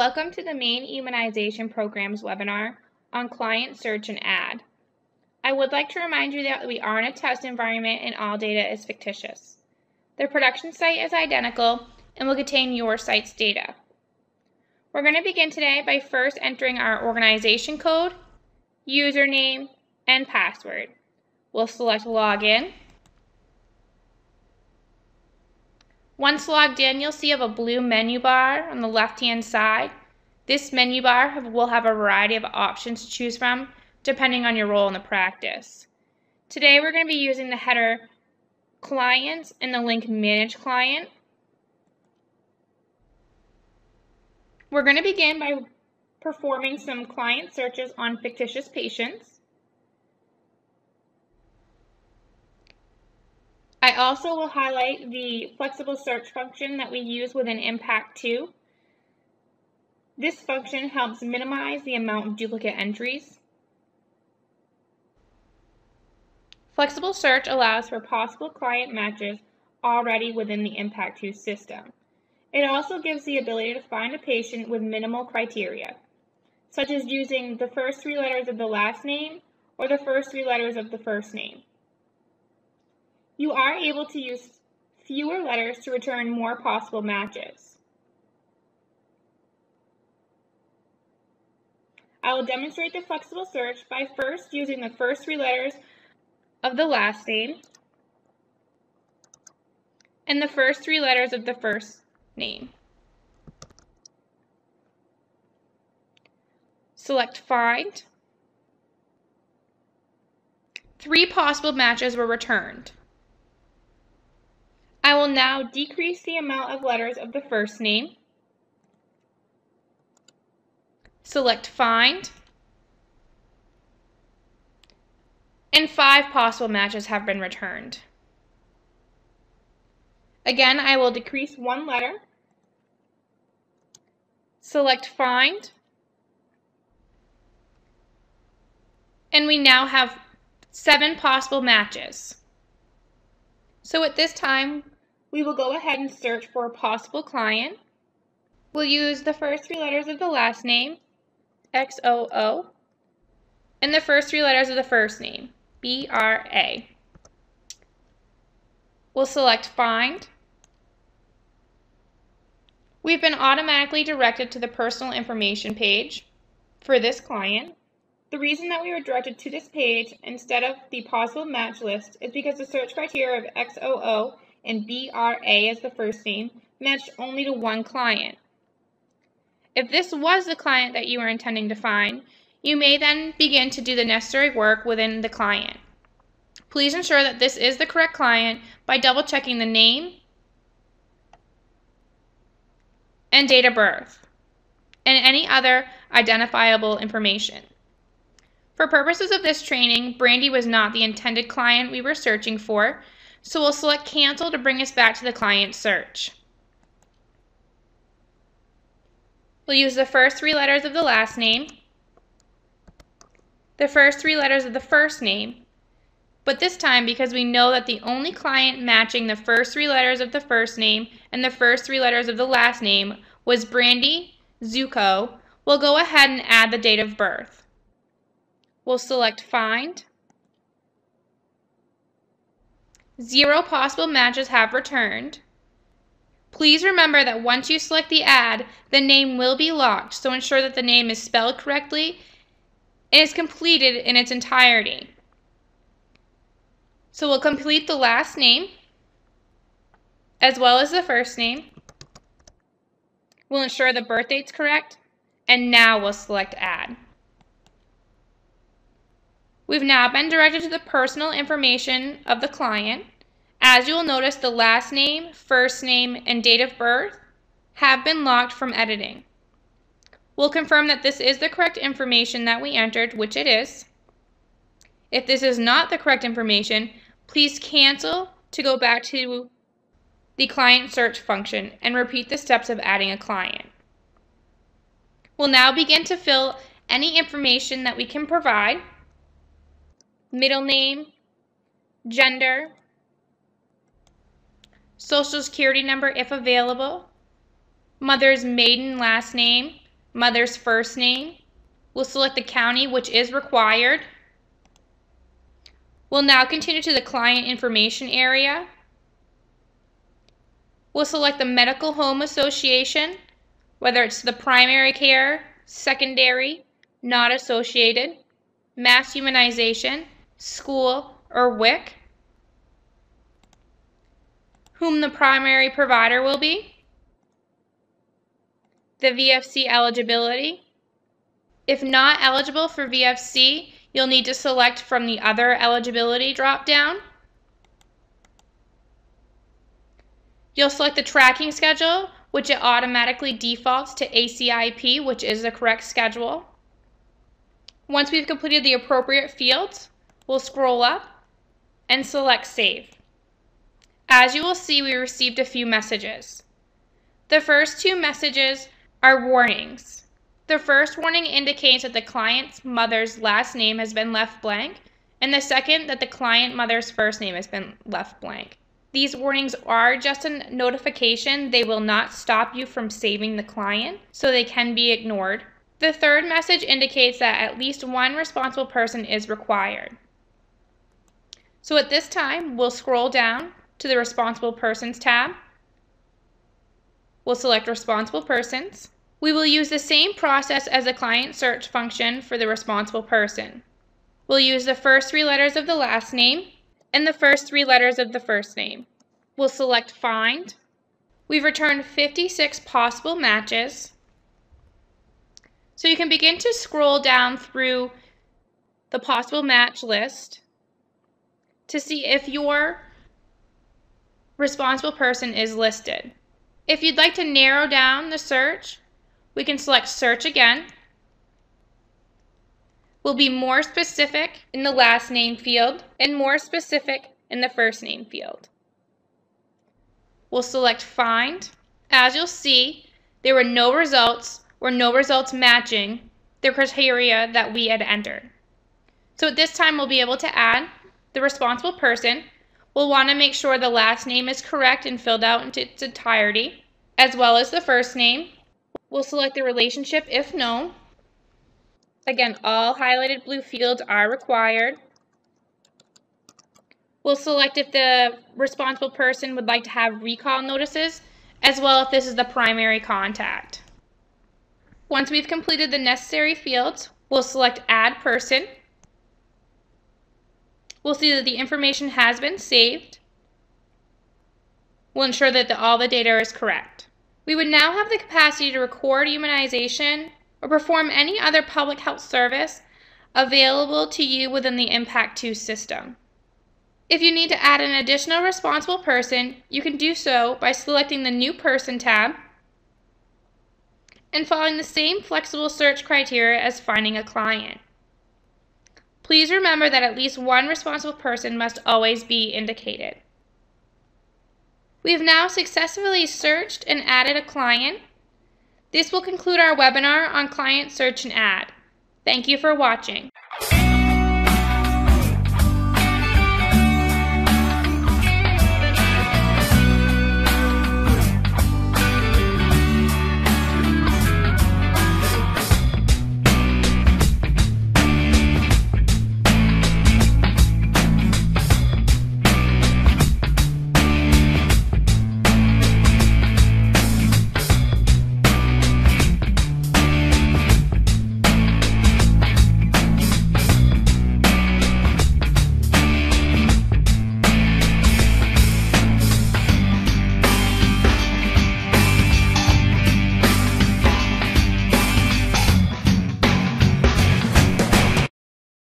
Welcome to the Maine Immunization Program's webinar on Client Search and Add. I would like to remind you that we are in a test environment and all data is fictitious. The production site is identical and will contain your site's data. We're going to begin today by first entering our organization code, username, and password. We'll select Login. Once logged in, you'll see a blue menu bar on the left-hand side. This menu bar will have a variety of options to choose from, depending on your role in the practice. Today, we're going to be using the header Clients and the link Manage Client. We're going to begin by performing some client searches on fictitious patients. I also will highlight the flexible search function that we use within ImmPact 2. This function helps minimize the amount of duplicate entries. Flexible search allows for possible client matches already within the ImmPact 2 system. It also gives the ability to find a patient with minimal criteria, such as using the first 3 letters of the last name or the first 3 letters of the first name. You are able to use fewer letters to return more possible matches. I will demonstrate the flexible search by first using the first 3 letters of the last name and the first 3 letters of the first name. Select Find. 3 possible matches were returned. I will now decrease the amount of letters of the first name. Select Find. And 5 possible matches have been returned. Again, I will decrease 1 letter. Select Find. And we now have 7 possible matches. So at this time, we will go ahead and search for a possible client. We'll use the first 3 letters of the last name, XOO, and the first 3 letters of the first name, BRA. We'll select Find. We've been automatically directed to the personal information page for this client. The reason that we were directed to this page instead of the possible match list is because the search criteria of XOO and BRA as the first name matched only to 1 client. If this was the client that you were intending to find, you may then begin to do the necessary work within the client. Please ensure that this is the correct client by double checking the name and date of birth and any other identifiable information. For purposes of this training, Brandy was not the intended client we were searching for, so we'll select Cancel to bring us back to the client search. We'll use the first 3 letters of the last name, the first 3 letters of the first name, but this time, because we know that the only client matching the first 3 letters of the first name and the first 3 letters of the last name was Brandy Zuko, we'll go ahead and add the date of birth. We'll select Find. 0 possible matches have returned. Please remember that once you select the add, the name will be locked, so ensure that the name is spelled correctly and is completed in its entirety. So we'll complete the last name as well as the first name. We'll ensure the birth date's correct, and now we'll select Add. We've now been directed to the personal information of the client. As you will notice, the last name, first name, and date of birth have been locked from editing. We'll confirm that this is the correct information that we entered, which it is. If this is not the correct information, please cancel to go back to the client search function and repeat the steps of adding a client. We'll now begin to fill any information that we can provide: middle name, gender, social security number if available, mother's maiden last name, mother's first name. We'll select the county, which is required. We'll now continue to the client information area. We'll select the medical home association, whether it's the primary care, secondary, not associated, mass immunization, school, or WIC, whom the primary provider will be, the VFC eligibility. If not eligible for VFC, you'll need to select from the other eligibility drop-down. You'll select the tracking schedule, which it automatically defaults to ACIP, which is the correct schedule. Once we've completed the appropriate fields, we'll scroll up and select Save. As you will see, we received a few messages. The first two messages are warnings. The first warning indicates that the client's mother's last name has been left blank, and the second that the client mother's first name has been left blank. These warnings are just a notification. They will not stop you from saving the client, so they can be ignored. The third message indicates that at least one responsible person is required. So at this time, we'll scroll down to the Responsible Persons tab. We'll select Responsible Persons. We will use the same process as the client search function for the responsible person. We'll use the first three letters of the last name and the first three letters of the first name. We'll select Find. We've returned 56 possible matches. So you can begin to scroll down through the possible match list to see if your responsible person is listed. If you'd like to narrow down the search, we can select Search again. We'll be more specific in the last name field and more specific in the first name field. We'll select Find. As you'll see, there were no results or no results matching the criteria that we had entered. So at this time, we'll be able to add the responsible person. We'll want to make sure the last name is correct and filled out into its entirety, as well as the first name. We'll select the relationship if known. Again, all highlighted blue fields are required. We'll select if the responsible person would like to have recall notices, as well if this is the primary contact. Once we've completed the necessary fields, we'll select Add Person. We'll see that the information has been saved. We'll ensure that all the data is correct. We would now have the capacity to record immunization or perform any other public health service available to you within the ImmPact 2 system. If you need to add an additional responsible person, you can do so by selecting the New Person tab and following the same flexible search criteria as finding a client. Please remember that at least one responsible person must always be indicated. We have now successfully searched and added a client. This will conclude our webinar on Client Search and Add. Thank you for watching.